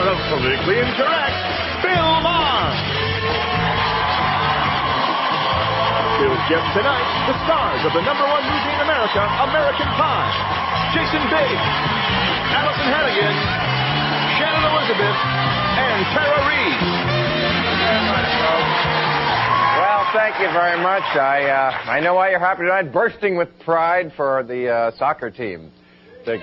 of politically incorrect, Bill Maher. Bill's guests tonight, the stars of the #1 movie in America, American Pie. Jason Biggs, Alyson Hannigan, Shannon Elizabeth, and Tara Reid. Well, thank you very much. I know why you're happy tonight. Bursting with pride for the soccer team. Right.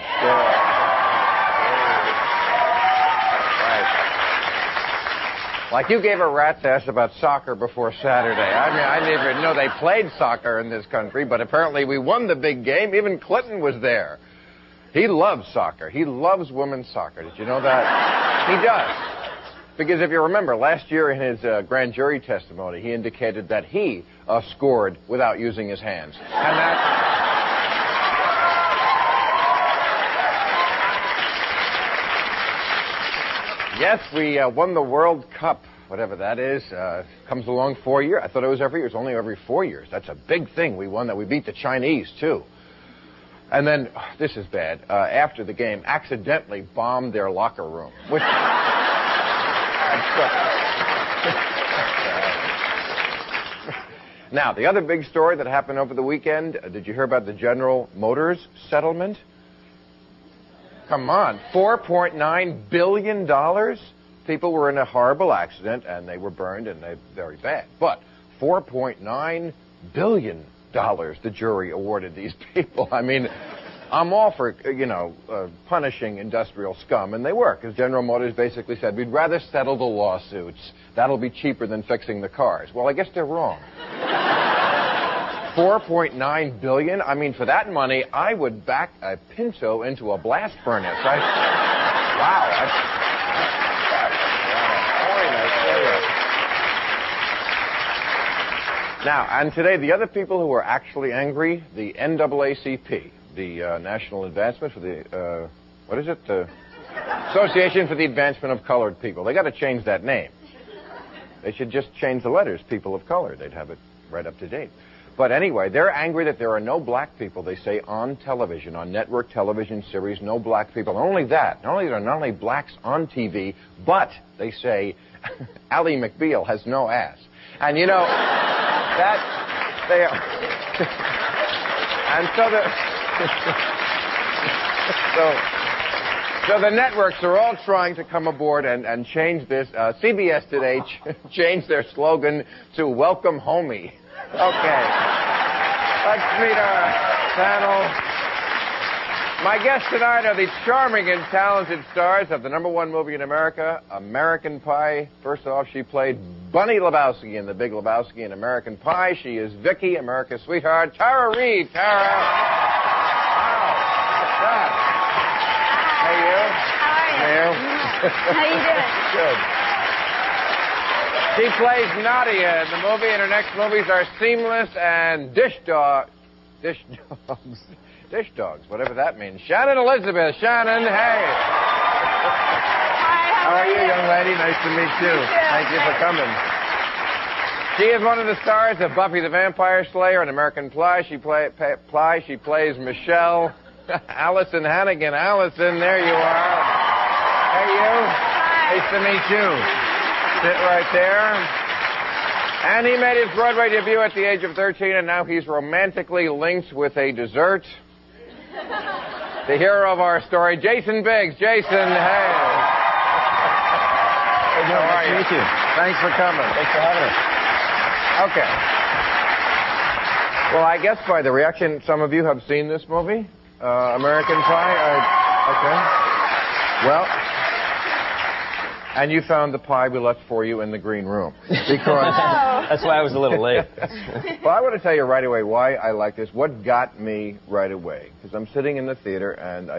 Like you gave a rat's ass about soccer before Saturday. I mean, I didn't even know they played soccer in this country, but apparently we won the big game. Even Clinton was there. He loves soccer. He loves women's soccer. Did you know that? He does. Because if you remember, last year in his grand jury testimony, he indicated that he scored without using his hands. And that... Yes, we won the World Cup, whatever that is. Comes along 4 years. I thought it was every year. It's only every 4 years. That's a big thing. We won that. We beat the Chinese, too. And then, this is bad, after the game, accidentally bombed their locker room. Which... Now, the other big story that happened over the weekend, did you hear about the General Motors settlement? Come on, $4.9 billion? People were in a horrible accident, and they were burned, and they're very bad. But $4.9 billion the jury awarded these people. I mean, I'm all for, punishing industrial scum, and they were, because General Motors basically said, we'd rather settle the lawsuits. That'll be cheaper than fixing the cars. Well, I guess they're wrong. $4.9 billion? I mean, for that money, I would back a Pinto into a blast furnace. Wow. Now, and today, the other people who are actually angry, the NAACP, the National Advancement for the, what is it? The Association for the Advancement of Colored People. They got to change that name. They should just change the letters, people of color. They'd have it right up to date. But anyway, they're angry that there are no black people, they say, on television, on network television series, no black people. Not only that, not only are not only blacks on TV, but they say Ally McBeal has no ass. And you know, that they are. And so the networks are all trying to come aboard and change this. CBS today changed their slogan to "Welcome Homie." Okay. Let's meet our panel. My guests tonight are the charming and talented stars of the #1 movie in America, American Pie. First off, she played Bunny Lebowski in The Big Lebowski in American Pie. She is Vicky, America's sweetheart. Tara Reid. Tara. Wow. What's that? Hey, you. How are you? How you doing? Good. She plays Nadia in the movie, and her next movies are Seamless and Dish Dogs, whatever that means. Shannon Elizabeth. Shannon, hey. Hi, how are you, young lady? Nice to meet you. Thank you for coming. She is one of the stars of Buffy the Vampire Slayer and American Pie. She plays Michelle. Alyson Hannigan. Alyson, there you are. Hey, you. Hi. Nice to meet you. Sit right there. And he made his Broadway debut at the age of 13, and now he's romantically linked with a dessert. The hero of our story, Jason Biggs. Jason, hey. How are you? Nice to meet you. Thanks for coming. Thanks for having us. Okay. Well, I guess by the reaction, some of you have seen this movie, American Pie. Okay. Well, and you found the pie we left for you in the green room. Because that's why I was a little late. Well, I want to tell you right away why I like this. What got me right away? Because I'm sitting in the theater, and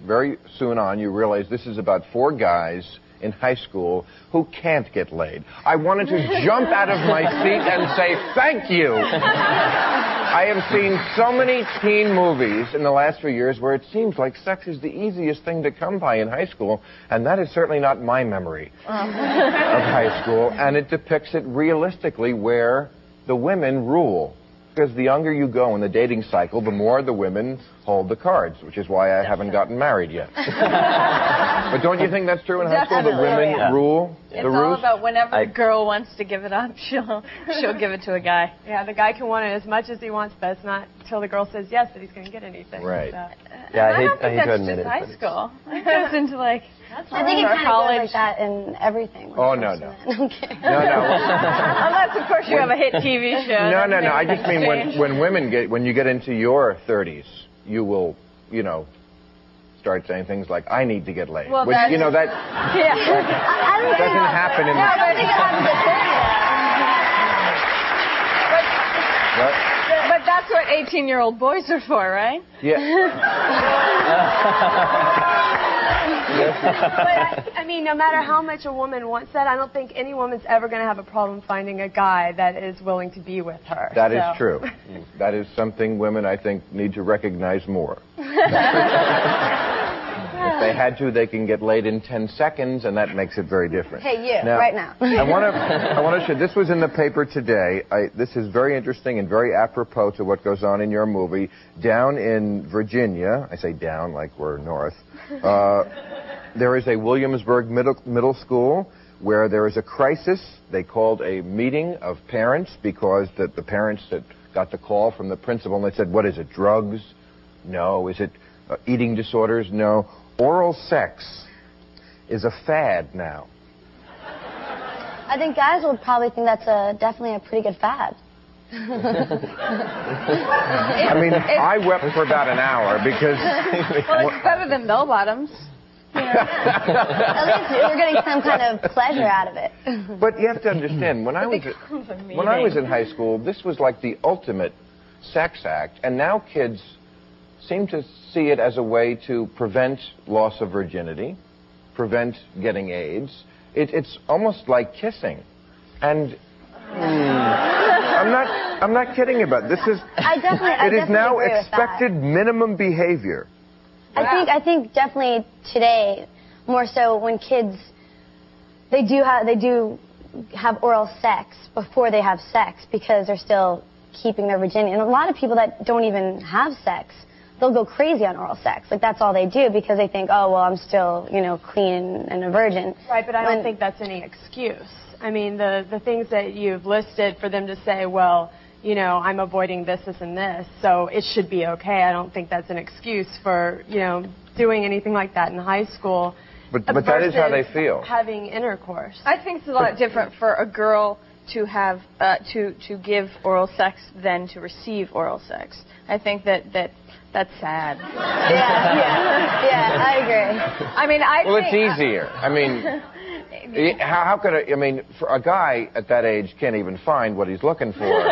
very soon on, you realize this is about 4 guys in high school who can't get laid. I wanted to jump out of my seat and say, thank you. I have seen so many teen movies in the last few years where it seems like sex is the easiest thing to come by in high school, and that is certainly not my memory of high school, and it depicts it realistically where the women rule. Because the younger you go in the dating cycle, the more the women hold the cards, which is why I haven't gotten married yet. But don't you think that's true in high school? The women rule the roost? It's all about whenever a girl wants to give it up, she'll give it to a guy. Yeah, the guy can want it as much as he wants, but it's not until the girl says yes that he's going to get anything. Right. So. Yeah, I hate to That's admit it. just high school. It goes into like. I think it kind of goes like that in everything. Oh, no. No. Unless, of course, you have a hit TV show. No. I just mean when you get into your 30s, you will, start saying things like, I need to get laid. Well, which, that... Yeah. That doesn't happen in... No, but I think it happens at 30. But that's what 18-year-old boys are for, right? Yeah. But, I mean, no matter how much a woman wants that, I don't think any woman's ever going to have a problem finding a guy that is willing to be with her. That is true. That is something women, I think, need to recognize more. If they had to, they can get laid in 10 seconds, and that makes it very different. Hey, you, now, right now. I want to show, this was in the paper today. This is very interesting and very apropos to what goes on in your movie. Down in Virginia, I say down like we're north, there is a Williamsburg middle school where there is a crisis. They called a meeting of parents because the parents had got the call from the principal, and they said, what is it, drugs? No. Is it eating disorders? No. Oral sex is a fad now. I think guys will probably think that's definitely a pretty good fad. I mean, I wept for about an hour because... Well, it's better than bell-bottoms. At least you're getting some kind of pleasure out of it. But you have to understand, when I was in high school, this was like the ultimate sex act, and now kids seem to see it as a way to prevent loss of virginity, prevent getting AIDS. It's almost like kissing, and I'm not kidding about it. This is. It is now expected minimum behavior. I think definitely today, more so when kids, they do have oral sex before they have sex because they're still keeping their virginity. And a lot of people that don't even have sex, they'll go crazy on oral sex. Like, that's all they do because they think, oh, well, I'm still, clean and a virgin. Right, but I don't think that's any excuse. I mean, the things that you've listed for them to say, well, I'm avoiding this, and this, so it should be okay. I don't think that's an excuse for, doing anything like that in high school. But that is how they feel. Having intercourse. I think it's a lot different for a girl to have to give oral sex than to receive oral sex. I think that's sad. Yeah, I agree. I mean, Well, it's easier. I mean, how could for a guy at that age can't even find what he's looking for.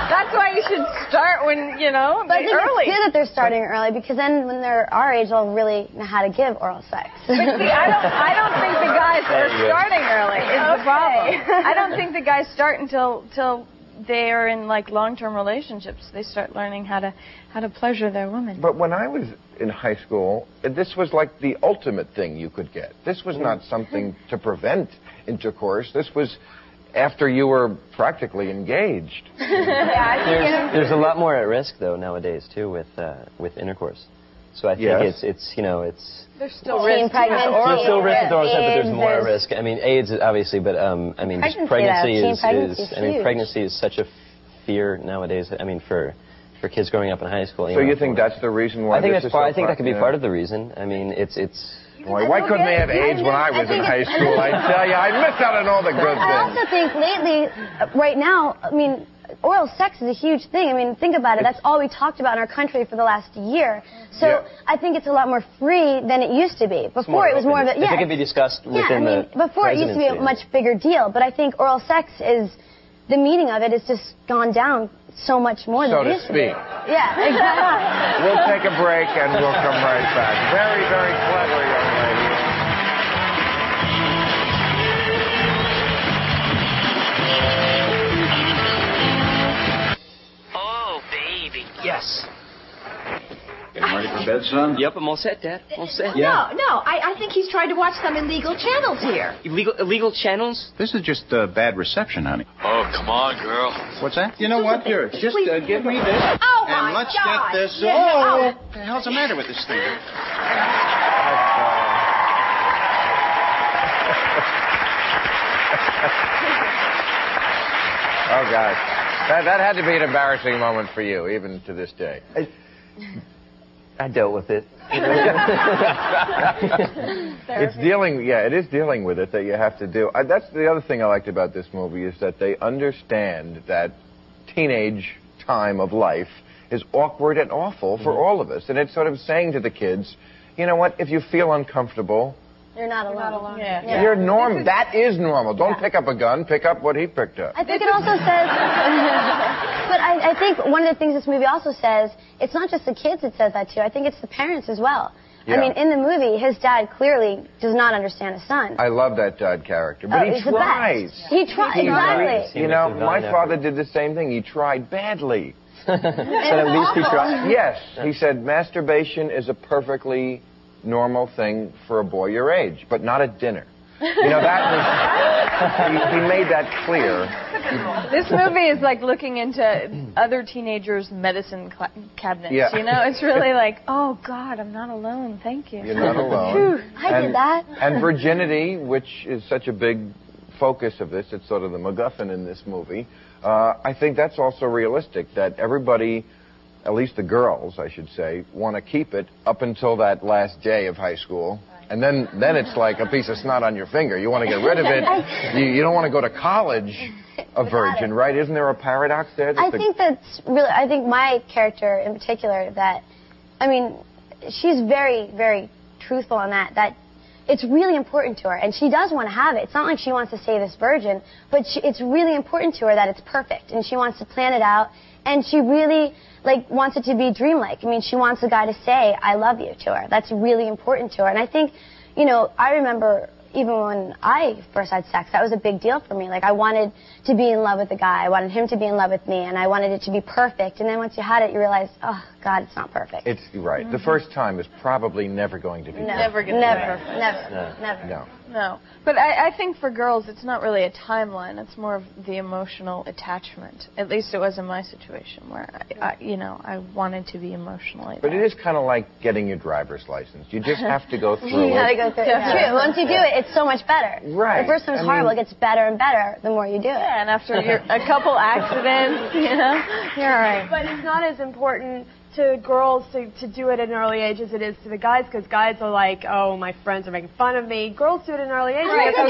That's why you should start when, But I think early. it's good that they're starting early because then when they're our age, they'll really know how to give oral sex. But see, I don't think the guys are starting early is the problem. I don't think the guys start until they are in long-term relationships. They start learning how to pleasure their woman. But when I was in high school, this was like the ultimate thing you could get. This was not something to prevent intercourse. This was after you were practically engaged. There's a lot more at risk though nowadays too with intercourse. So I think it's there's still risk. Pregnancy. There's still risk with oral sex, but there's more AIDS, risk. I mean, AIDS obviously, but just pregnancy is such a fear nowadays. I mean, for kids growing up in high school. So you think that's the reason why? I think that could be part of the reason. I mean, it's. Why couldn't they have AIDS when I was in high school? I tell you, I missed out on all the good things. I also think lately, right now, I mean, oral sex is a huge thing. I mean, think about it. That's all we talked about in our country for the last year. So I think it's a lot more free than it used to be. Before it was more of a... Yeah, it could be discussed within the before it used to be a much bigger deal. But I think oral sex is... The meaning of it has just gone down so much more than it used to be. Yeah, exactly. We'll take a break and we'll come right back. Very, very clever, young lady. Oh, baby. Yes. Getting ready for bed, son? Yep, I'm all set, Dad. All set. No, I think he's trying to watch some illegal channels here. Illegal channels? This is just bad reception, honey. Oh, come on, girl. What's that? You know what? Here, just give me this. Oh, and let's get this... Oh, what the hell's the matter with this thing? Oh, God. That had to be an embarrassing moment for you, even to this day. I dealt with it. It is dealing with it that you have to do. That's the other thing I liked about this movie is that they understand that teenage time of life is awkward and awful for all of us. And it's sort of saying to the kids, you know what, if you feel uncomfortable... You're not alone. Yeah. You're normal. That is normal. Don't pick up a gun. Pick up what he picked up. I think it also says... But I think one of the things this movie also says, it's not just the kids it says that to. I think it's the parents as well. Yeah. I mean, in the movie, his dad clearly does not understand his son. I love that dad character, but he tries. He tries, exactly. You know, my father did the same thing. He tried badly. So at least he tried. Yes. He said masturbation is a perfectly normal thing for a boy your age, but not at dinner. You know, that was... he made that clear. This movie is like looking into other teenagers' medicine cabinets. Yeah. You know, it's really like, oh, God, I'm not alone. Thank you. You're not alone. I did that. And virginity, which is such a big focus of this, it's sort of the MacGuffin in this movie, I think that's also realistic, that everybody... at least the girls, I should say, want to keep it up until that last day of high school. And then it's like a piece of snot on your finger. You want to get rid of it. You don't want to go to college a virgin, right? Isn't there a paradox there? I think that's really, I think my character in particular, that, I mean, she's very, very truthful on that it's really important to her. And she does want to have it. It's not like she wants to stay this virgin, but it's really important to her that it's perfect. And she wants to plan it out. And she really... wants it to be dreamlike. I mean, she wants the guy to say, I love you to her. That's really important to her. And I think, you know, I remember even when I first had sex, that was a big deal for me. Like, I wanted to be in love with the guy. I wanted him to be in love with me, and I wanted it to be perfect. And then once you had it, you realize, oh, God, it's not perfect. It's right. The first time is probably never going to be perfect. Never going to be perfect. Never. No. But I think for girls, it's not really a timeline. It's more of the emotional attachment. At least it was in my situation, where, I wanted to be emotionally But it is kind of like getting your driver's license. You just have to go through it. You got to go through it. It's true. Once you do it, it's so much better. Right. The first one's horrible. It gets better and better the more you do it. Yeah, and after a couple accidents, you're all right. But it's not as important to girls to do it at an early age as it is to the guys, because guys are like, oh, my friends are making fun of me. Girls do it at an early age. But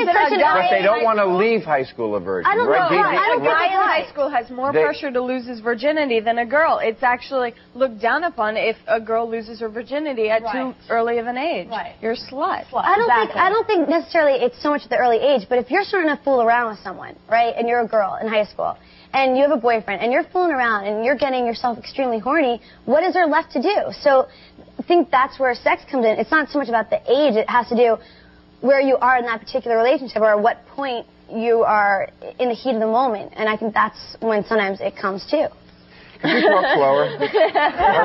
they don't want to leave high school a virgin. I don't know. I don't think a guy in high school has more pressure to lose his virginity than a girl. It's actually looked down upon if a girl loses her virginity at too early of an age. Right. You're a slut. I don't think necessarily it's so much at the early age, but if you're starting to fool around with someone, right, and you're a girl in high school, and you have a boyfriend, and you're fooling around, and you're getting yourself extremely horny, what is there left to do? So I think that's where sex comes in. It's not so much about the age. It has to do where you are in that particular relationship, or at what point you are in the heat of the moment. And I think that's when sometimes it comes too. Could you talk slower? All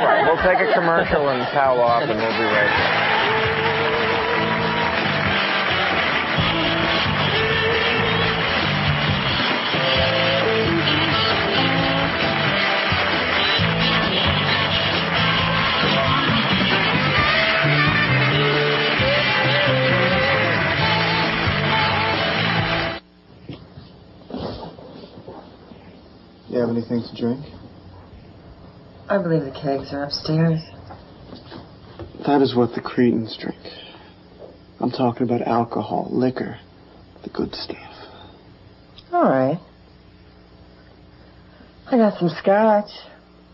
right, we'll take a commercial and towel off, and we'll be right back. You have anything to drink? I believe the kegs are upstairs. That is what the Cretans drink. I'm talking about alcohol, liquor, the good stuff. All right. I got some scotch.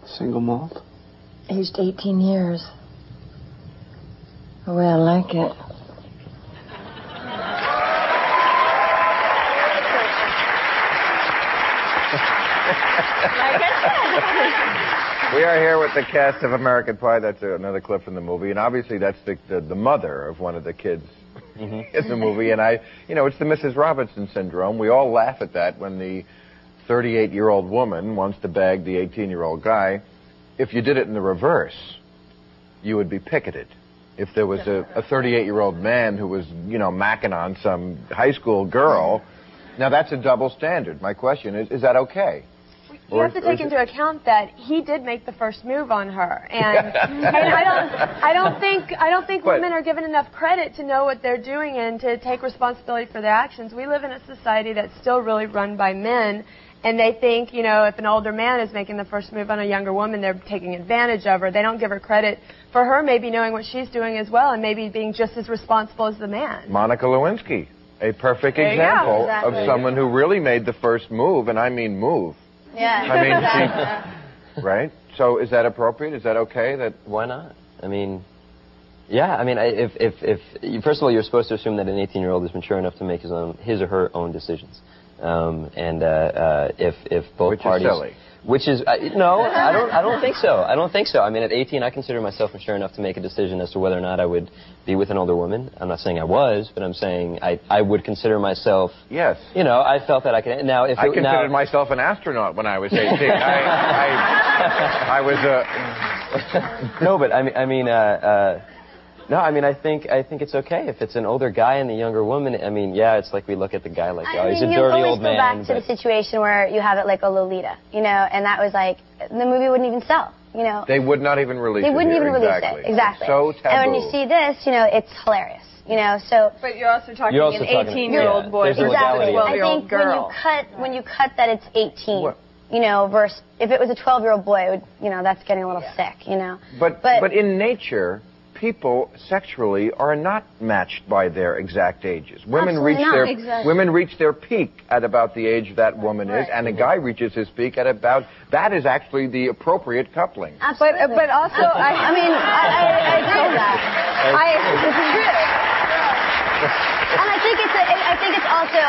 Single malt? Aged 18 years. The way I like it. We are here with the cast of American Pie. That's another clip from the movie. And obviously that's the mother of one of the kids in the movie. And it's the Mrs. Robinson syndrome. We all laugh at that when the 38-year-old woman wants to bag the 18-year-old guy. If you did it in the reverse, you would be picketed. If there was a 38-year-old man who was, macking on some high school girl, now that's a double standard. My question is that okay? You have to take into account that he did make the first move on her, and I don't think women are given enough credit to know what they're doing and to take responsibility for their actions. We live in a society that's still really run by men, and they think, you know, if an older man is making the first move on a younger woman, they're taking advantage of her. They don't give her credit for her maybe knowing what she's doing as well and maybe being just as responsible as the man. Monica Lewinsky, a perfect example of someone who really made the first move, and I mean move. Yeah. I mean, right? So is that appropriate? Is that okay? Why not? I mean, yeah. I mean, if first of all, you're supposed to assume that an 18-year-old is mature enough to make his or her own decisions, if both parties. Which is silly. Which is no, I don't think so. I don't think so. I mean, at 18, I consider myself mature enough to make a decision as to whether or not I would be with an older woman. I'm not saying I was, but I'm saying I would consider myself. Yes. You know, I felt that I could. Now, if I considered myself an astronaut when I was 18. I was a. No, but no, I mean, I think it's okay if it's an older guy and the younger woman. I mean, yeah, it's like we look at the guy like, oh, he's a dirty old man. You always go back to the situation where you have it like a Lolita, you know, and that was like, the movie wouldn't even sell, you know. They would not even release it. They wouldn't even release it, exactly. So taboo. And when you see this, you know, it's hilarious, you know, so. But you're also talking an 18-year-old boy versus a 12-year-old girl. I think when you cut that it's 18. You know, versus if it was a 12-year-old boy, it would, you know, that's getting a little sick, you know. But in nature, people sexually are not matched by their exact ages. Women reach their peak at about the age that woman is, and a guy reaches his peak at about that is actually the appropriate coupling. Absolutely. But also, I agree with that. This is true. And I think it's also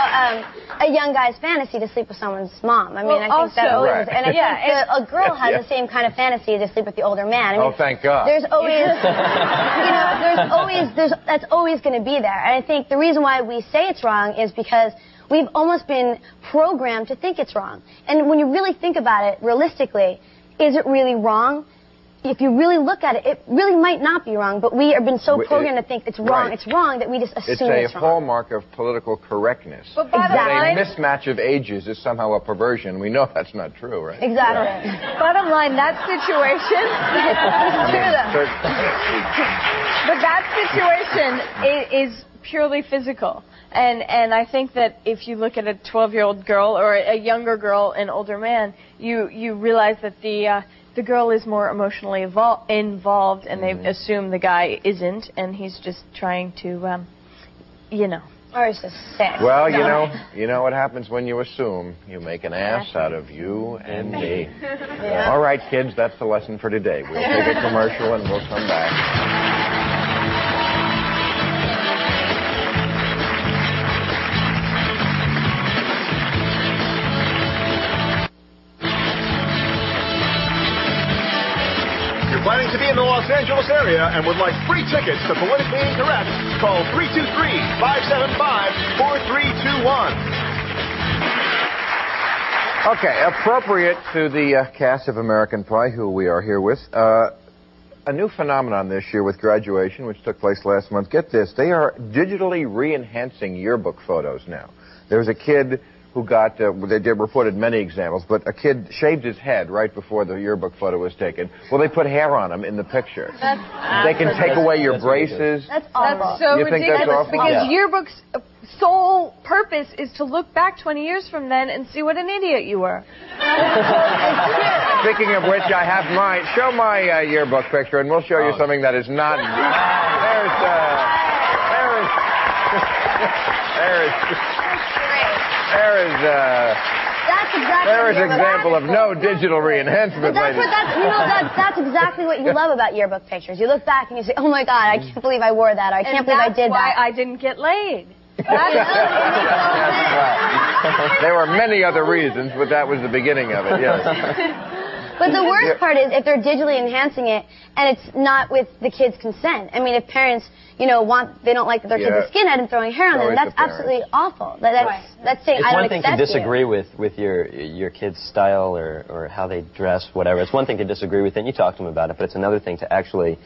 a young guy's fantasy to sleep with someone's mom. I mean, I think that always, and I think a girl has the same kind of fantasy to sleep with the older man. I mean, thank God. There's always, you know, that's always going to be there. And I think the reason why we say it's wrong is because we've almost been programmed to think it's wrong. And when you really think about it, realistically, is it really wrong? If you really look at it, it really might not be wrong, but we have been so programmed to think it's wrong. It's wrong that we just assume it's wrong. It's a hallmark of political correctness. But a mismatch of ages is somehow a perversion. We know that's not true, right? Exactly. Bottom line, that situation. But that situation is purely physical. And I think that if you look at a 12-year-old girl or a younger girl, an older man, you realize that the girl is more emotionally involved, and they assume the guy isn't, and he's just trying to, you know. Or he's just sick. Well, you know what happens when you assume. You make an ass out of you and me. Yeah. All right, kids, that's the lesson for today. We'll take a commercial and we'll come back. Planning to be in the Los Angeles area and would like free tickets to Politically Incorrect, call 323-575-4321. Okay, appropriate to the cast of American Pie, who we are here with, a new phenomenon this year with graduation, which took place last month. Get this, they are digitally re-enhancing yearbook photos now. There was a kid who got, they reported many examples, but a kid shaved his head right before the yearbook photo was taken. Well, they put hair on him in the picture. They can take away your braces. That's awful. That's so ridiculous. That's awful? Because yearbook's sole purpose is to look back 20 years from then and see what an idiot you were. Speaking of which, I have show my yearbook picture, and we'll show you something that is not. There is an example of no digital re-enhancement. That's exactly what you love about yearbook pictures. You look back and you say, oh my God, I can't believe I wore that, or I can't believe I did that. That's why I didn't get laid. There were many other reasons, but that was the beginning of it, yes. But the worst part is if they're digitally enhancing it and it's not with the kid's consent. I mean, if parents, they don't like that their kid's a skinhead and throwing hair on them, that's absolutely awful. That's saying I don't accept you. It's one thing to disagree with your kid's style or how they dress, whatever. It's one thing to disagree with it, and you talk to them about it, but it's another thing to actually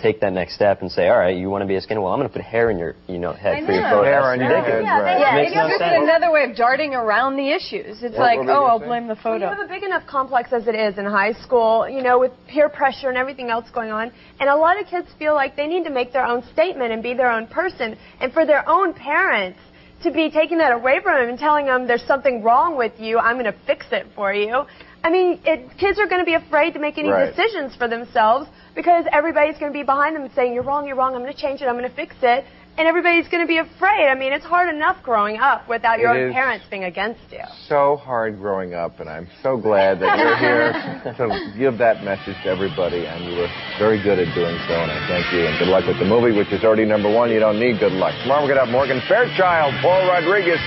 take that next step and say, all right, you want to be a skinny? Well, I'm going to put hair in your, head for your know. photo. Hair on your head, right. Makes no It's just sense. another way of darting around the issues. It's like, oh, I'll blame the photo. You have a big enough complex as it is in high school, with peer pressure and everything else going on. And a lot of kids feel like they need to make their own statement and be their own person. And for their own parents to be taking that away from them and telling them there's something wrong with you, I'm going to fix it for you. I mean, kids are going to be afraid to make any decisions for themselves because everybody's going to be behind them and saying, you're wrong, I'm going to change it, I'm going to fix it. And everybody's going to be afraid. I mean, it's hard enough growing up without your own parents being against you. So hard growing up, and I'm so glad that you're here to give that message to everybody, and you were very good at doing so, and I thank you, and good luck with the movie, which is already #1. You don't need good luck. Tomorrow we're going to have Morgan Fairchild, Paul Rodriguez,